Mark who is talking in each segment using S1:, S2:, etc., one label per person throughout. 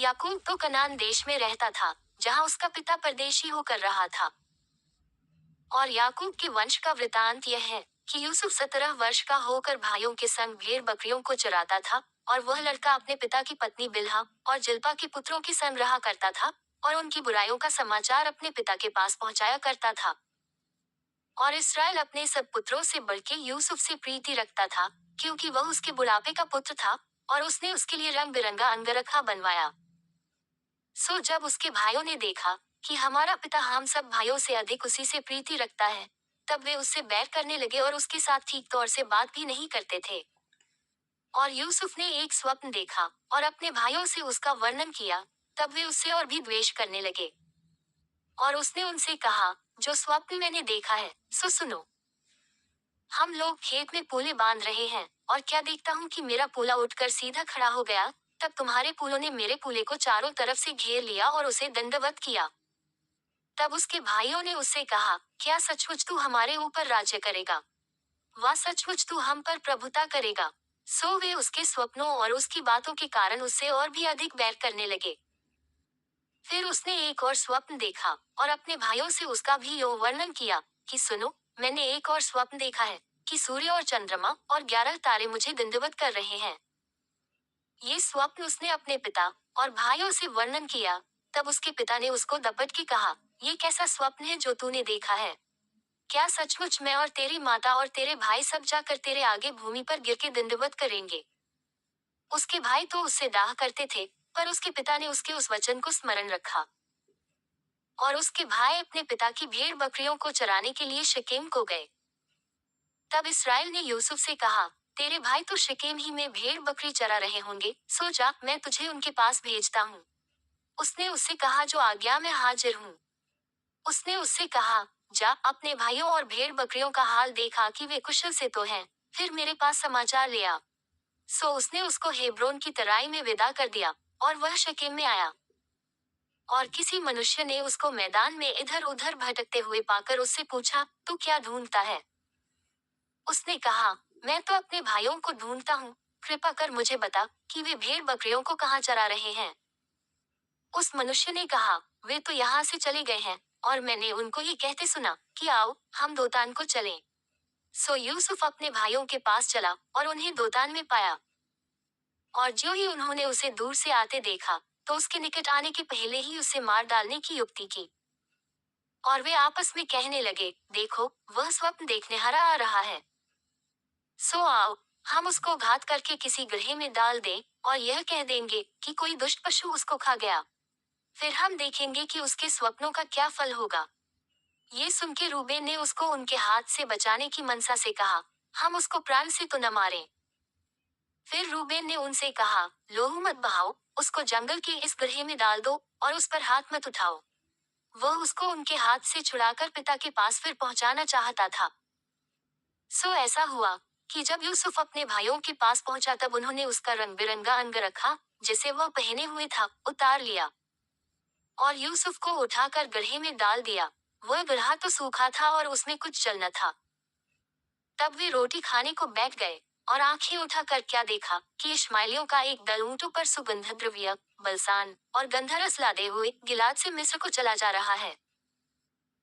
S1: याकूब तो कनान देश में रहता था, जहां उसका पिता परदेशी होकर रहा था। और याकूब के वंश का वृतांत यह है कि यूसुफ 17 वर्ष का होकर भाइयों के संग भेड़ बकरियों को चराता था, और वह लड़का अपने पिता की पत्नी बिल्हा और जिल्पा के पुत्रों के संग रहा करता था, और उनकी बुराइयों का समाचार अपने पिता के पास पहुंचाया करता था। और इसराइल अपने सब पुत्रों से बढ़के यूसुफ से प्रीति रखता था, क्योंकि वह उसके बुढ़ापे का पुत्र था, और उसने उसके लिए रंग बिरंगा अंगरखा बनवाया। सो जब उसके भाइयों ने देखा कि हमारा पिता हम सब भाइयों से अधिक उसी से प्रीति रखता है, तब वे उससे बैर करने लगे और उसके साथ ठीक तौर से बात भी नहीं करते थे। और यूसुफ ने एक स्वप्न देखा और अपने भाइयों से उसका वर्णन किया, तब वे उससे और भी द्वेष करने लगे। और उसने उनसे कहा, जो स्वप्न मैंने देखा है सो सुनो। हम लोग खेत में पूले बांध रहे हैं, और क्या देखता हूँ कि मेरा पूला उठकर सीधा खड़ा हो गया। तब तुम्हारे पूलों ने मेरे पूले को चारों तरफ से घेर लिया और उसे दंडवत किया। तब उसके भाइयों ने उससे कहा, क्या सचमुच तू हमारे ऊपर राज्य करेगा? वह सचमुच तू हम पर प्रभुता करेगा? सो वे उसके स्वप्नों और उसकी बातों के कारण उससे और भी अधिक बैर करने लगे। फिर उसने एक और स्वप्न देखा और अपने भाइयों से उसका भी यो वर्णन किया कि सुनो, मैंने एक और स्वप्न देखा है कि सूर्य और चंद्रमा और 11 तारे मुझे दंडवत कर रहे हैं। ये स्वप्न उसने अपने पिता और भाइयों से वर्णन किया। तब उसके पिता ने उसको दपट के कहा, ये कैसा स्वप्न है जो तूने देखा है? क्या सचमुच मैं और तेरी माता और तेरे भाई सब जाकर तेरे आगे भूमि पर गिर के दंडवत करेंगे? उसके भाई तो उससे डाह करते थे, पर उसके पिता ने उसके उस वचन को स्मरण रखा। और उसके भाई अपने पिता की भेड़ बकरियों को चराने के लिए शकेम को गए। तब इसराइल ने यूसुफ से कहा, तेरे भाई तो शकेम ही में भेड़ बकरी चरा रहे होंगे, सो जा, मैं तुझे उनके पास भेजता हूँ। उसने उससे कहा, जो आज्ञा में हाजिर हूँ। उसने उससे कहा, जा, अपने भाइयों और भेड़ बकरियों का हाल देखा कि वे कुशल से तो हैं, फिर मेरे पास समाचार ले आ। सो उसने उसको हेब्रोन की तराई में विदा कर दिया, और वह शकेम में आया। और किसी मनुष्य ने उसको मैदान में इधर उधर भटकते हुए पाकर उससे पूछा, तू क्या ढूंढता है? उसने कहा, मैं तो अपने भाइयों को ढूंढता हूँ, कृपा कर मुझे बता कि वे भेड़ बकरियों को कहाँ चरा रहे हैं। उस मनुष्य ने कहा, वे तो यहाँ से चले गए हैं, और मैंने उनको ये कहते सुना कि आओ, हम दोतान को चलें। सो यूसुफ अपने भाइयों के पास चला और उन्हें दोतान में पाया। और ज्यों ही उन्होंने उसे दूर से आते देखा, तो उसके निकट आने के पहले ही उसे मार डालने की युक्ति की। और वे आपस में कहने लगे, देखो, वह स्वप्न देखनेहारा आ रहा है। सो आओ, हम उसको घात करके किसी गड्ढे में डाल दें, और यह कह देंगे कि कोई दुष्ट पशु उसको खा गया। फिर हम देखेंगे कि उसके स्वप्नों का क्या फल होगा। ये सुन के रूबेन ने उसको उनके हाथ से बचाने की मनसा से कहा, हम उसको प्राण से तो न मारें। फिर रूबेन ने उनसे कहा, लोहू मत बहाओ, उसको जंगल के इस गड्ढे में डाल दो, और उस पर हाथ मत उठाओ। वह उसको उनके हाथ से छुड़ाकर पिता के पास फिर पहुंचाना चाहता था। सो ऐसा हुआ कि जब यूसुफ अपने भाइयों के पास पहुंचा, तब उन्होंने उसका रंग बिरंगा अंगरखा, जिसे वह पहने हुए था, उतार लिया। और यूसुफ को उठाकर गड्ढे में डाल दिया। वह गड्ढा तो सूखा था और उसमें कुछ जल न था। तब वे रोटी खाने को बैठ गए, और आंखें उठाकर क्या देखा कि इश्माइलियों का एक दल ऊंटों पर सुगंध द्रव्य, बलसान और गंधरस लादे हुए गिलाद से मिस्र को चला जा रहा है।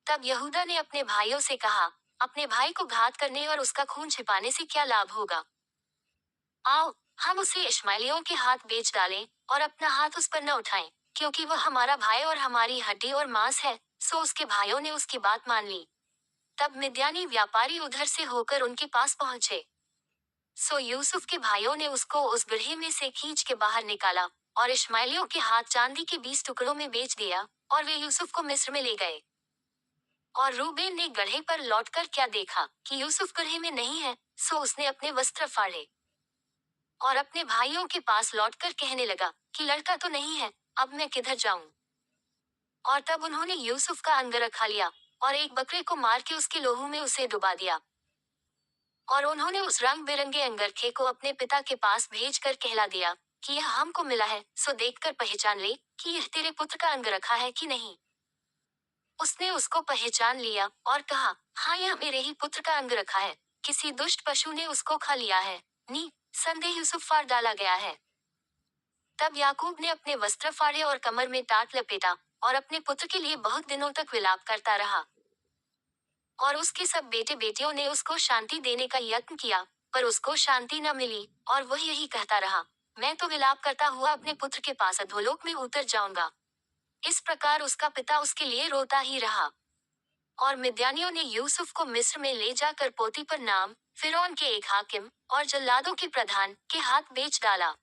S1: तब यहूदा ने अपने भाइयों से कहा, अपने भाई को घात करने और उसका खून छिपाने से क्या लाभ होगा? आओ, हम उसे इश्माइलियों के हाथ बेच डालें, और अपना हाथ उस पर न उठाएं, क्योंकि वह हमारा भाई और हमारी हड्डी और मांस है। सो उसके भाइयों ने उसकी बात मान ली। तब मिद्यानी व्यापारी उधर से होकर उनके पास पहुंचे। सो यूसुफ के भाइयों ने उसको उस गड्ढे में से खींच के बाहर निकाला, और इश्माइलियों के हाथ चांदी के 20 टुकड़ों में बेच दिया, और वे यूसुफ को मिस्र में ले गए। और रूबेन ने गड्ढे पर लौटकर क्या देखा कि यूसुफ गड्ढे में नहीं है, सो उसने अपने वस्त्र फाड़े और अपने भाइयों के पास लौटकर कहने लगा कि लड़का तो नहीं है, अब मैं किधर जाऊं? और तब उन्होंने यूसुफ का अंगरखा लिया, और एक बकरे को मार के उसके लोहू में उसे डुबा दिया। और उन्होंने उस रंग बिरंगे अंगरखे को अपने पिता के पास भेज कर कहला दिया कि यह हमको मिला है, सो देखकर पहचान ले कि यह तेरे पुत्र का अंगरखा है कि नहीं। उसने उसको पहचान लिया और कहा, हाँ, यह मेरे ही पुत्र का अंगरखा है, किसी दुष्ट पशु ने उसको खा लिया है। नी संदेह यूसुफ फाड़ डाला गया है। तब याकूब ने अपने वस्त्र फाड़े और कमर में टाट लपेटा और अपने पुत्र के लिए बहुत दिनों तक विलाप करता रहा। और उसके सब बेटे बेटियों ने उसको शांति देने का यत्न किया, पर उसको शांति न मिली, और वह यही कहता रहा, मैं तो विलाप करता हुआ अपने पुत्र के पास अधोलोक में उतर जाऊंगा। इस प्रकार उसका पिता उसके लिए रोता ही रहा। और मिद्यानियों ने यूसुफ को मिस्र में ले जाकर पोतीपर नाम, फिरौन के एक हाकिम और जल्लादों के प्रधान के हाथ बेच डाला।